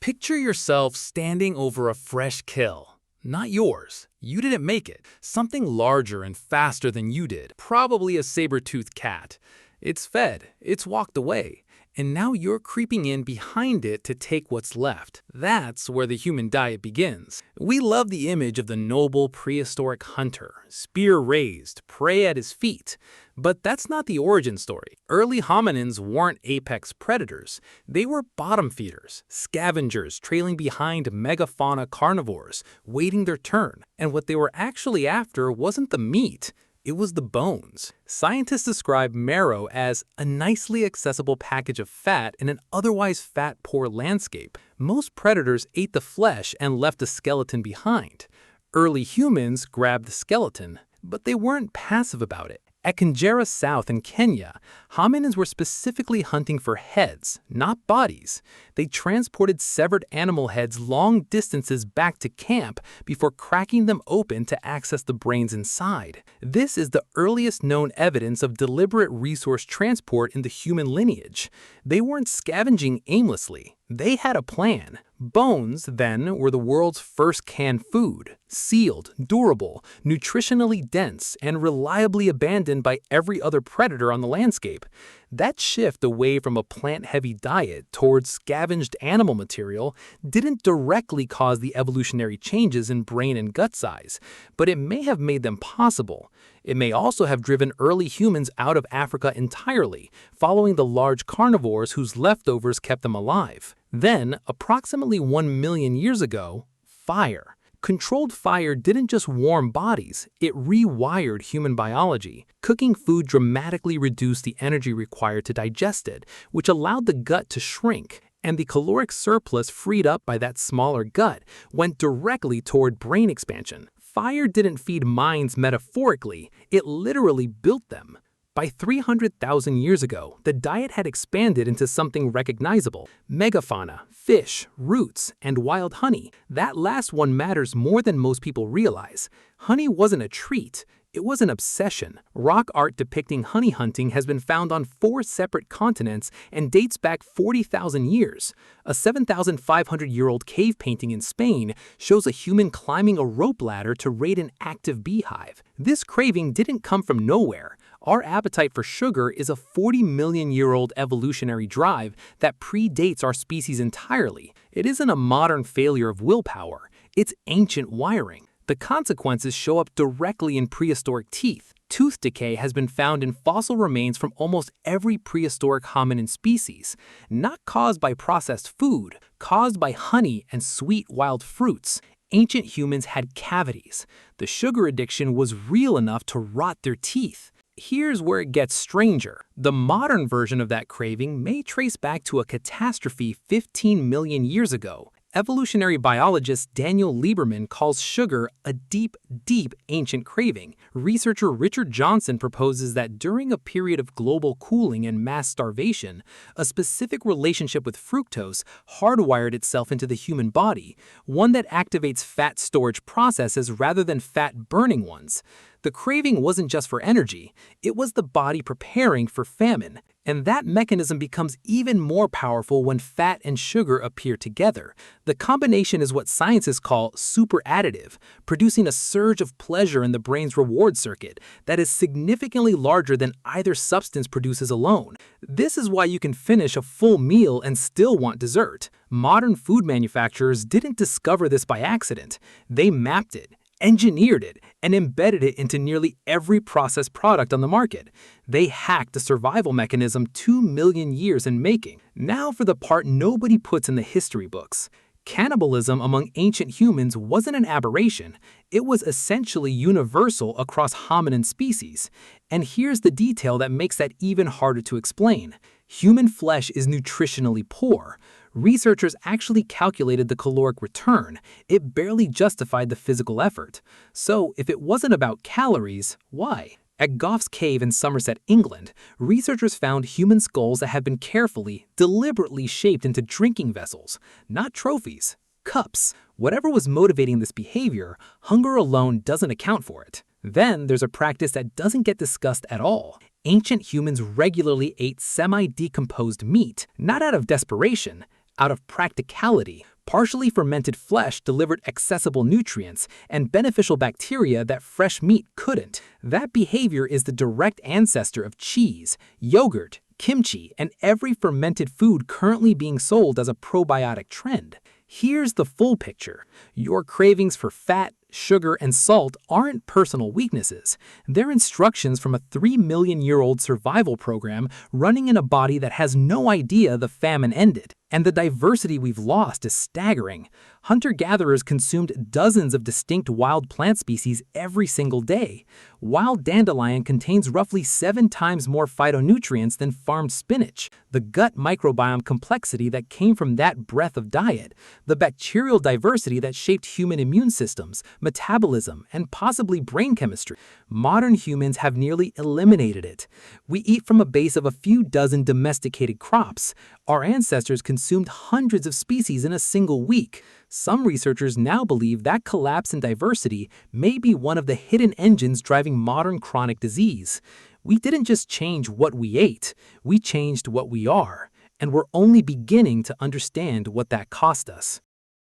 Picture yourself standing over a fresh kill. Not yours. You didn't make it. Something larger and faster than you did. Probably a saber-toothed cat. It's fed. It's walked away. And now you're creeping in behind it to take what's left. That's where the human diet begins. We love the image of the noble prehistoric hunter, spear raised, prey at his feet. But that's not the origin story. Early hominins weren't apex predators. They were bottom feeders, scavengers trailing behind megafauna carnivores, waiting their turn. And what they were actually after wasn't the meat. It was the bones. Scientists describe marrow as a nicely accessible package of fat in an otherwise fat-poor landscape. Most predators ate the flesh and left the skeleton behind. Early humans grabbed the skeleton, but they weren't passive about it. At Kanjera South in Kenya, hominins were specifically hunting for heads, not bodies. They transported severed animal heads long distances back to camp before cracking them open to access the brains inside. This is the earliest known evidence of deliberate resource transport in the human lineage. They weren't scavenging aimlessly. They had a plan. Bones, then, were the world's first canned food, sealed, durable, nutritionally dense, and reliably abandoned by every other predator on the landscape. That shift away from a plant-heavy diet towards scavenged animal material didn't directly cause the evolutionary changes in brain and gut size, but it may have made them possible. It may also have driven early humans out of Africa entirely, following the large carnivores whose leftovers kept them alive. Then, approximately 1 million years ago, fire. Controlled fire didn't just warm bodies, it rewired human biology. Cooking food dramatically reduced the energy required to digest it, which allowed the gut to shrink. And the caloric surplus freed up by that smaller gut went directly toward brain expansion. Fire didn't feed minds metaphorically, it literally built them. By 300,000 years ago, the diet had expanded into something recognizable: megafauna, fish, roots, and wild honey. That last one matters more than most people realize. Honey wasn't a treat. It was an obsession. Rock art depicting honey hunting has been found on 4 separate continents and dates back 40,000 years. A 7,500-year-old cave painting in Spain shows a human climbing a rope ladder to raid an active beehive. This craving didn't come from nowhere. Our appetite for sugar is a 40-million-year-old evolutionary drive that predates our species entirely. It isn't a modern failure of willpower. It's ancient wiring. The consequences show up directly in prehistoric teeth. Tooth decay has been found in fossil remains from almost every prehistoric hominin species, not caused by processed food, caused by honey and sweet wild fruits. Ancient humans had cavities. The sugar addiction was real enough to rot their teeth. Here's where it gets stranger. The modern version of that craving may trace back to a catastrophe 15 million years ago. Evolutionary biologist Daniel Lieberman calls sugar a deep, deep ancient craving. Researcher Richard Johnson proposes that during a period of global cooling and mass starvation, a specific relationship with fructose hardwired itself into the human body, one that activates fat storage processes rather than fat-burning ones. The craving wasn't just for energy, it was the body preparing for famine. And that mechanism becomes even more powerful when fat and sugar appear together. The combination is what scientists call superadditive, producing a surge of pleasure in the brain's reward circuit that is significantly larger than either substance produces alone. This is why you can finish a full meal and still want dessert. Modern food manufacturers didn't discover this by accident. They mapped it, engineered it, and embedded it into nearly every processed product on the market. They hacked a survival mechanism 2 million years in making. Now for the part nobody puts in the history books. Cannibalism among ancient humans wasn't an aberration. It was essentially universal across hominin species. And here's the detail that makes that even harder to explain. Human flesh is nutritionally poor. Researchers actually calculated the caloric return. It barely justified the physical effort. So, if it wasn't about calories, why? At Gough's Cave in Somerset, England, researchers found human skulls that had been carefully, deliberately shaped into drinking vessels, not trophies, cups. Whatever was motivating this behavior, hunger alone doesn't account for it. Then there's a practice that doesn't get discussed at all. Ancient humans regularly ate semi-decomposed meat, not out of desperation, out of practicality. Partially fermented flesh delivered accessible nutrients and beneficial bacteria that fresh meat couldn't. That behavior is the direct ancestor of cheese, yogurt, kimchi, and every fermented food currently being sold as a probiotic trend. Here's the full picture. Your cravings for fat, sugar, and salt aren't personal weaknesses. They're instructions from a 3 million-year-old survival program running in a body that has no idea the famine ended. And the diversity we've lost is staggering. Hunter-gatherers consumed dozens of distinct wild plant species every single day. Wild dandelion contains roughly 7 times more phytonutrients than farmed spinach. The gut microbiome complexity that came from that breadth of diet, the bacterial diversity that shaped human immune systems, metabolism, and possibly brain chemistry. Modern humans have nearly eliminated it. We eat from a base of a few dozen domesticated crops. Our ancestors consumed hundreds of species in a single week. Some researchers now believe that collapse in diversity may be one of the hidden engines driving modern chronic disease. We didn't just change what we ate, we changed what we are, and we're only beginning to understand what that cost us.